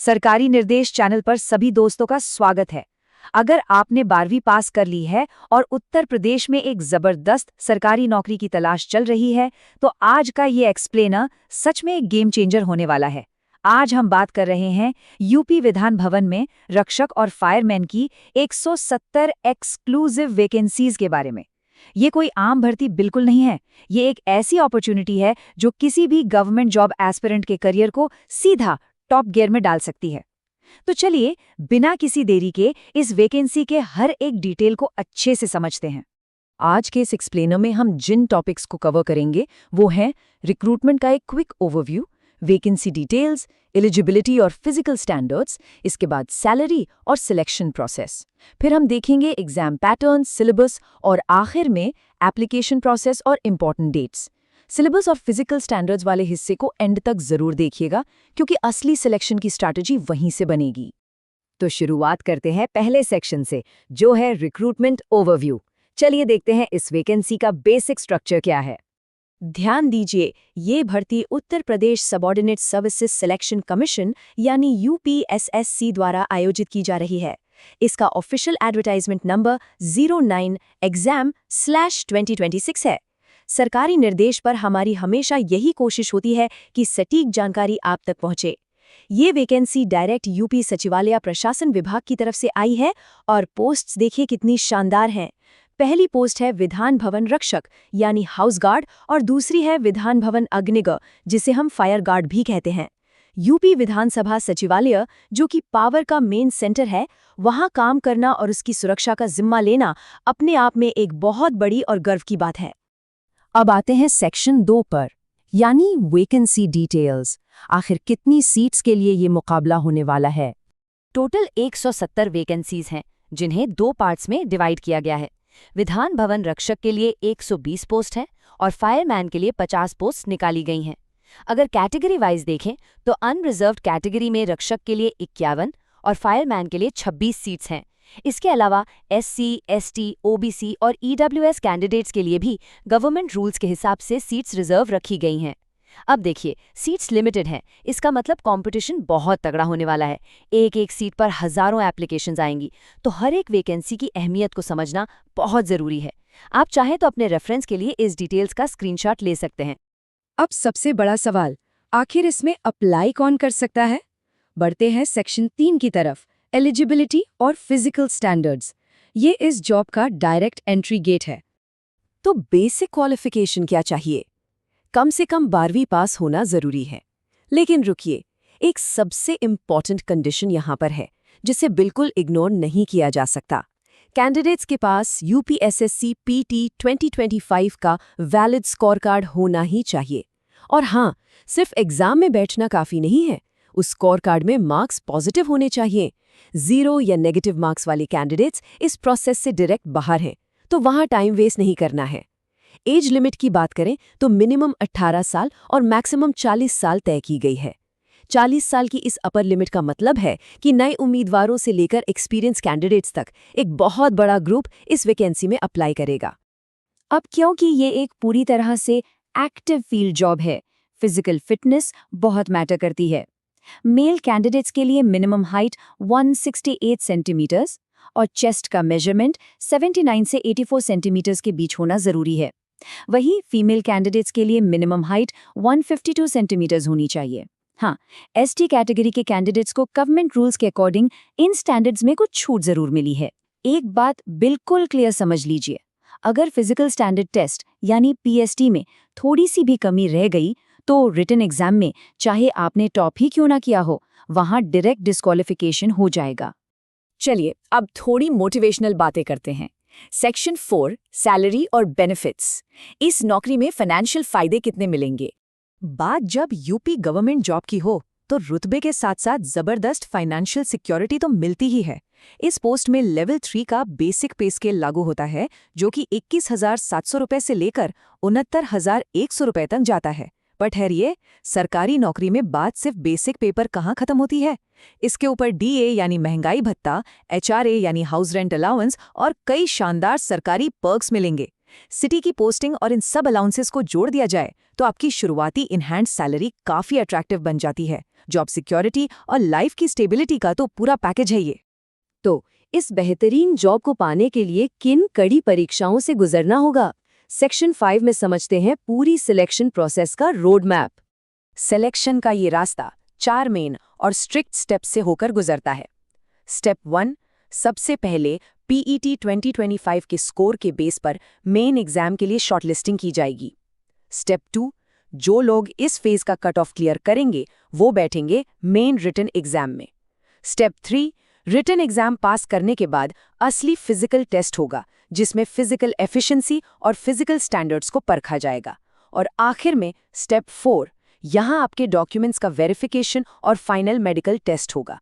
सरकारी निर्देश चैनल पर सभी दोस्तों का स्वागत है। अगर आपने 12वीं पास कर ली है और उत्तर प्रदेश में एक जबरदस्त सरकारी नौकरी की तलाश चल रही है, तो आज का ये एक्सप्लेनर सच में एक गेम चेंजर होने वाला है। आज हम बात कर रहे हैं यूपी विधान भवन में रक्षक और फायरमैन की 170 एक्सक्लूसिव वैकेंसीज के बारे में। ये कोई आम भर्ती बिल्कुल नहीं है। ये एक ऐसी अपॉर्चुनिटी है जो किसी भी गवर्नमेंट जॉब एस्पिरेंट के करियर को सीधा टॉप गियर में डाल सकती है। तो चलिए बिना किसी देरी के इस वैकेंसी के हर एक डिटेल को अच्छे से समझते हैं। आज के इस एक्सप्लेनर में हम जिन टॉपिक्स को कवर करेंगे वो हैं रिक्रूटमेंट का एक quick overview, vacancy details, eligibility और फिजिकल स्टैंडर्ड्स, इसके बाद सैलरी और सिलेक्शन प्रोसेस। फिर हम देखेंगे एग्जाम पैटर्न, सिलेबस और आखिर में एप्लीकेशन प्रोसेस और इम्पॉर्टेंट डेट्स। सिलेबस और फिजिकल स्टैंडर्ड्स वाले हिस्से को एंड तक जरूर देखिएगा क्योंकि असली सिलेक्शन की स्ट्रैटेजी वहीं से बनेगी। तो शुरुआत करते हैं पहले सेक्शन से, जो है रिक्रूटमेंट ओवरव्यू। चलिए देखते हैं इस वैकेंसी का बेसिक स्ट्रक्चर क्या है। ध्यान दीजिए, ये भर्ती Uttar Pradesh subordinate services selection commission यानी यूपीएसएससी द्वारा आयोजित की जा रही है। इसका ऑफिशियल एडवर्टाइजमेंट नंबर 09exam/2026 है। सरकारी निर्देश पर हमारी हमेशा यही कोशिश होती है कि सटीक जानकारी आप तक पहुंचे। ये वैकेंसी डायरेक्ट यूपी सचिवालय प्रशासन विभाग की तरफ से आई है और पोस्ट्स देखिए कितनी शानदार हैं। पहली पोस्ट है विधान भवन रक्षक यानी हाउस गार्ड और दूसरी है विधान भवन अग्निगर, जिसे हम फायर गार्ड भी कहते हैं। यूपी विधानसभा सचिवालय, जो कि पावर का मेन सेंटर है, वहां काम करना और उसकी सुरक्षा का जिम्मा लेना अपने आप में एक बहुत बड़ी और गर्व की बात है। अब आते हैं सेक्शन 2 पर, यानी वैकेंसी डिटेल्स। आखिर कितनी सीट्स के लिए ये मुकाबला होने वाला है? टोटल 170 वैकेंसीज हैं, जिन्हें 2 पार्ट्स में डिवाइड किया गया है। विधान भवन रक्षक के लिए 120 पोस्ट हैं और फायरमैन के लिए 50 पोस्ट निकाली गई हैं। अगर कैटेगरी वाइज देखें तो अनरिजर्व्ड कैटेगरी में रक्षक के लिए 51 और फायरमैन के लिए 26 सीट्स हैं। इसके अलावा एससी, एसटी, ओबीसी और ईडब्ल्यूएस कैंडिडेट्स के लिए भी गवर्नमेंट रूल्स के हिसाब से सीट्स रिजर्व रखी गई हैं। अब देखिए, सीट्स लिमिटेड हैं, इसका मतलब कंपटीशन बहुत तगड़ा होने वाला है। एक एक सीट पर हजारों एप्लीकेशंस आएंगी, तो हर एक वैकेंसी की अहमियत को समझना बहुत जरूरी है। आप चाहें तो अपने रेफरेंस के लिए इस डिटेल्स का स्क्रीनशॉट ले सकते हैं। अब सबसे बड़ा सवाल, आखिर इसमें अप्लाई कौन कर सकता है? बढ़ते हैं सेक्शन 3 की तरफ, एलिजिबिलिटी और फिजिकल स्टैंडर्ड्स। ये इस जॉब का डायरेक्ट एंट्री गेट है। तो बेसिक क्वालिफिकेशन क्या चाहिए? कम से कम 12वीं पास होना जरूरी है। लेकिन रुकिए, एक सबसे इम्पॉर्टेंट कंडीशन यहां पर है जिसे बिल्कुल इग्नोर नहीं किया जा सकता। कैंडिडेट्स के पास यूपीएसएससी पीटी 2025 का वैलिड स्कोर कार्ड होना ही चाहिए। और हाँ, सिर्फ एग्जाम में बैठना काफी नहीं है, उस स्कोर कार्ड में मार्क्स पॉजिटिव होने चाहिए। 0 या नेगेटिव मार्क्स वाले कैंडिडेट्स इस प्रोसेस से डायरेक्ट बाहर हैं, तो वहां टाइम वेस्ट नहीं करना है। एज लिमिट की बात करें तो मिनिमम 18 साल और मैक्सिमम 40 साल तय की गई है। 40 साल की इस अपर लिमिट का मतलब है कि नए उम्मीदवारों से लेकर एक्सपीरियंस कैंडिडेट्स तक एक बहुत बड़ा ग्रुप इस वैकेंसी में अप्लाई करेगा। अब क्योंकि ये एक पूरी तरह से एक्टिव फील्ड जॉब है, फिजिकल फिटनेस बहुत मैटर करती है। मेल कैंडिडेट्स के लिए मिनिमम हाइट 168 सेंटीमीटर्स और चेस्ट का मेजरमेंट 79 से 84 सेंटीमीटर्स के बीच होना जरूरी है। वहीं फीमेल कैंडिडेट्स के लिए मिनिमम हाइट 152 सेंटीमीटर्स होनी चाहिए। हाँ, एसटी कैटेगरी के कैंडिडेट्स को गवर्नमेंट रूल्स के अकॉर्डिंग इन स्टैंडर्ड्स में कुछ छूट जरूर मिली है। एक बात बिल्कुल क्लियर समझ लीजिए, अगर फिजिकल स्टैंडर्ड टेस्ट यानी पीएसटी में थोड़ी सी भी कमी रह गई तो रिटन एग्जाम में चाहे आपने टॉप ही क्यों ना किया हो, वहां डायरेक्ट डिस्क्वालिफिकेशन हो जाएगा। चलिए अब थोड़ी मोटिवेशनल बातें करते हैं। सेक्शन 4, सैलरी और बेनिफिट्स। इस नौकरी में फाइनेंशियल फायदे कितने मिलेंगे? बात जब यूपी गवर्नमेंट जॉब की हो तो रुतबे के साथ साथ जबरदस्त फाइनेंशियल सिक्योरिटी तो मिलती ही है। इस पोस्ट में लेवल 3 का बेसिक पे स्केल लागू होता है, जो कि 21,700 रुपए से लेकर 69,100 रुपए तक जाता है। पर ठहरिए, सरकारी नौकरी में बात सिर्फ बेसिक पे पर कहाँ खत्म होती है। इसके ऊपर डीए यानी महंगाई भत्ता, एचआरए यानी हाउस रेंट अलाउंस और कई शानदार सरकारी पर्क्स मिलेंगे। सिटी की पोस्टिंग और इन सब अलाउंसेस को जोड़ दिया जाए तो आपकी शुरुआती इनहैंड सैलरी काफी अट्रैक्टिव बन जाती है। जॉब सिक्योरिटी और लाइफ की स्टेबिलिटी का तो पूरा पैकेज है ये। तो इस बेहतरीन जॉब को पाने के लिए किन कड़ी परीक्षाओं से गुजरना होगा? सेक्शन 5 में समझते हैं पूरी सिलेक्शन प्रोसेस का रोड मैप। सिलेक्शन का ये रास्ता 4 मेन और स्ट्रिक्ट स्टेप्स से होकर गुजरता है। स्टेप 1, सबसे पहले पीईटी 2025 के स्कोर के बेस पर मेन एग्जाम के लिए शॉर्टलिस्टिंग की जाएगी। स्टेप 2, जो लोग इस फेज का कट ऑफ क्लियर करेंगे वो बैठेंगे मेन रिटन एग्जाम में। स्टेप 3, रिटन एग्जाम पास करने के बाद असली फिजिकल टेस्ट होगा जिसमें फिजिकल एफिशिएंसी और फिजिकल स्टैंडर्ड्स को परखा जाएगा। और आखिर में स्टेप 4, यहाँ आपके डॉक्यूमेंट्स का वेरिफिकेशन और फाइनल मेडिकल टेस्ट होगा।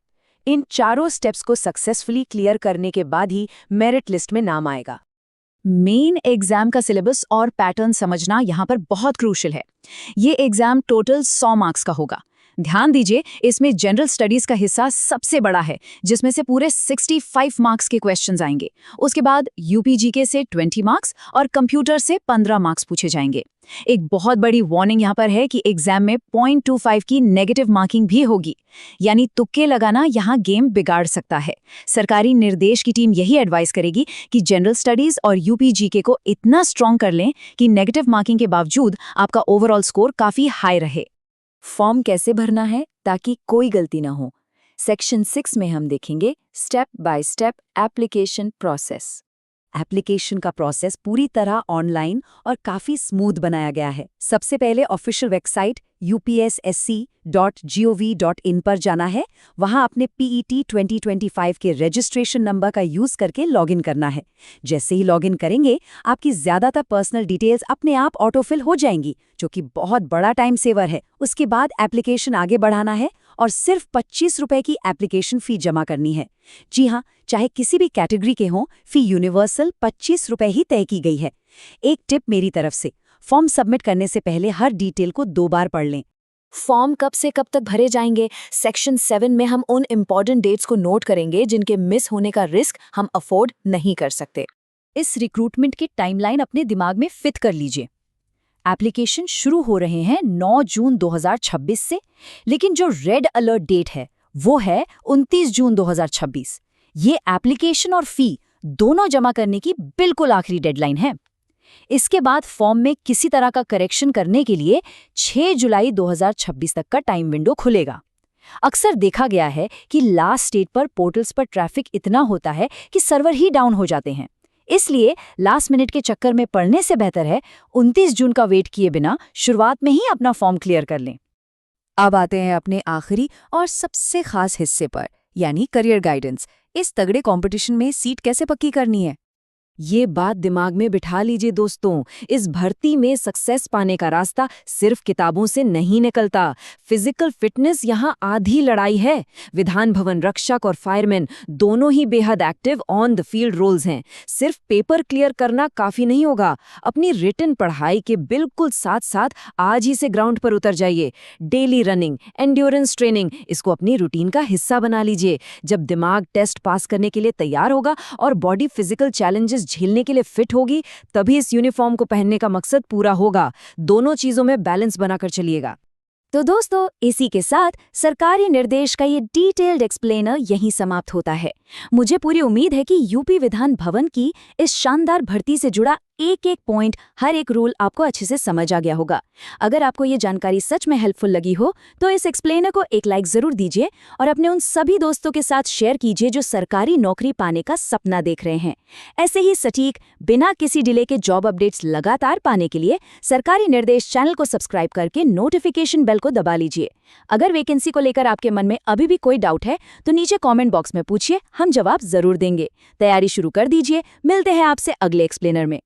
इन चारों स्टेप्स को सक्सेसफुली क्लियर करने के बाद ही मेरिट लिस्ट में नाम आएगा। मेन एग्जाम का सिलेबस और पैटर्न समझना यहाँ पर बहुत क्रूशियल है। ये एग्जाम टोटल 100 मार्क्स का होगा। ध्यान दीजिए, इसमें जनरल स्टडीज का हिस्सा सबसे बड़ा है जिसमें से पूरे 65 मार्क्स के क्वेश्चंस आएंगे। उसके बाद यूपीजीके से 20 मार्क्स और कंप्यूटर से 15 मार्क्स पूछे जाएंगे। एक बहुत बड़ी वार्निंग यहाँ पर है कि एग्जाम में 0.25 की नेगेटिव मार्किंग भी होगी, यानी तुक्के लगाना यहाँ गेम बिगाड़ सकता है। सरकारी निर्देश की टीम यही एडवाइस करेगी कि जनरल स्टडीज और यूपीजीके को इतना स्ट्रॉन्ग कर लें कि नेगेटिव मार्किंग के बावजूद आपका ओवरऑल स्कोर काफी हाई रहे। फॉर्म कैसे भरना है ताकि कोई गलती ना हो? सेक्शन 6 में हम देखेंगे step by step application process. Application का प्रोसेस पूरी तरह ऑनलाइन और काफी स्मूथ बनाया गया है। सबसे पहले ऑफिशियल वेबसाइट upssc.gov.in पर जाना है। वहां अपने पीईटी 2025 के रजिस्ट्रेशन नंबर का यूज करके लॉगिन करना है। जैसे ही लॉगिन करेंगे आपकी ज्यादातर पर्सनल डिटेल्स अपने आप ऑटोफिल हो जाएंगी, जो कि बहुत बड़ा टाइम सेवर है। उसके बाद एप्लीकेशन आगे बढ़ाना है और सिर्फ 25 रुपए की एप्लीकेशन फी जमा करनी है। जी हाँ, चाहे किसी भी कैटेगरी के हों, फी यूनिवर्सल 25 रुपए ही तय की गई है। एक टिप मेरी तरफ से, फॉर्म सबमिट करने से पहले हर डिटेल को 2 बार पढ़ लें। फॉर्म कब से कब तक भरे जाएंगे? सेक्शन 7 में हम उन इम्पॉर्टेंट डेट्स को नोट करेंगे जिनके मिस होने का रिस्क हम अफोर्ड नहीं कर सकते। इस रिक्रूटमेंट की टाइमलाइन अपने दिमाग में फिट कर लीजिए। एप्लीकेशन शुरू हो रहे हैं 9 जून 2026 से, लेकिन जो रेड अलर्ट डेट है वो है 29 जून 2026। ये एप्लीकेशन और फी दोनों जमा करने की बिल्कुल आखिरी डेडलाइन है। इसके बाद फॉर्म में किसी तरह का करेक्शन करने के लिए 6 जुलाई 2026 तक का टाइम विंडो खुलेगा। अक्सर देखा गया है कि लास्ट डेट पर पोर्टल्स पर ट्रैफिक इतना होता है कि सर्वर ही डाउन हो जाते हैं। इसलिए लास्ट मिनट के चक्कर में पड़ने से बेहतर है 29 जून का वेट किए बिना शुरुआत में ही अपना फॉर्म क्लियर कर लें। अब आते हैं अपने आखिरी और सबसे खास हिस्से पर, यानी करियर गाइडेंस। इस तगड़े कंपटीशन में सीट कैसे पक्की करनी है, ये बात दिमाग में बिठा लीजिए दोस्तों। इस भर्ती में सक्सेस पाने का रास्ता सिर्फ किताबों से नहीं निकलता। फिजिकल फिटनेस यहाँ आधी लड़ाई है। विधान भवन रक्षक और फायरमैन दोनों ही बेहद active on the field roles हैं। सिर्फ पेपर क्लियर करना काफी नहीं होगा। अपनी रिटन पढ़ाई के बिल्कुल साथ साथ आज ही से ग्राउंड पर उतर जाइए। डेली रनिंग, एंड्योरेंस ट्रेनिंग, इसको अपनी रूटीन का हिस्सा बना लीजिए। जब दिमाग टेस्ट पास करने के लिए तैयार होगा और बॉडी फिजिकल चैलेंजेस झेलने के लिए फिट होगी, तभी इस यूनिफॉर्म को पहनने का मकसद पूरा होगा। दोनों चीजों में बैलेंस बनाकर चलिएगा। तो दोस्तों, इसी के साथ सरकारी निर्देश का ये डिटेल्ड एक्सप्लेनर यहीं समाप्त होता है। मुझे पूरी उम्मीद है कि यूपी विधान भवन की इस शानदार भर्ती से जुड़ा एक एक पॉइंट, हर एक रूल आपको अच्छे से समझ आ गया होगा। अगर आपको ये जानकारी सच में हेल्पफुल लगी हो तो इस एक्सप्लेनर को एक लाइक जरूर दीजिए और अपने उन सभी दोस्तों के साथ शेयर कीजिए जो सरकारी नौकरी पाने का सपना देख रहे हैं। ऐसे ही सटीक, बिना किसी डिले के जॉब अपडेट्स लगातार पाने के लिए सरकारी निर्देश चैनल को सब्सक्राइब करके नोटिफिकेशन बेल को दबा लीजिए। अगर वैकेंसी को लेकर आपके मन में अभी भी कोई डाउट है तो नीचे कमेंट बॉक्स में पूछिए, हम जवाब जरूर देंगे। तैयारी शुरू कर दीजिए। मिलते हैं आपसे अगले एक्सप्लेनर में।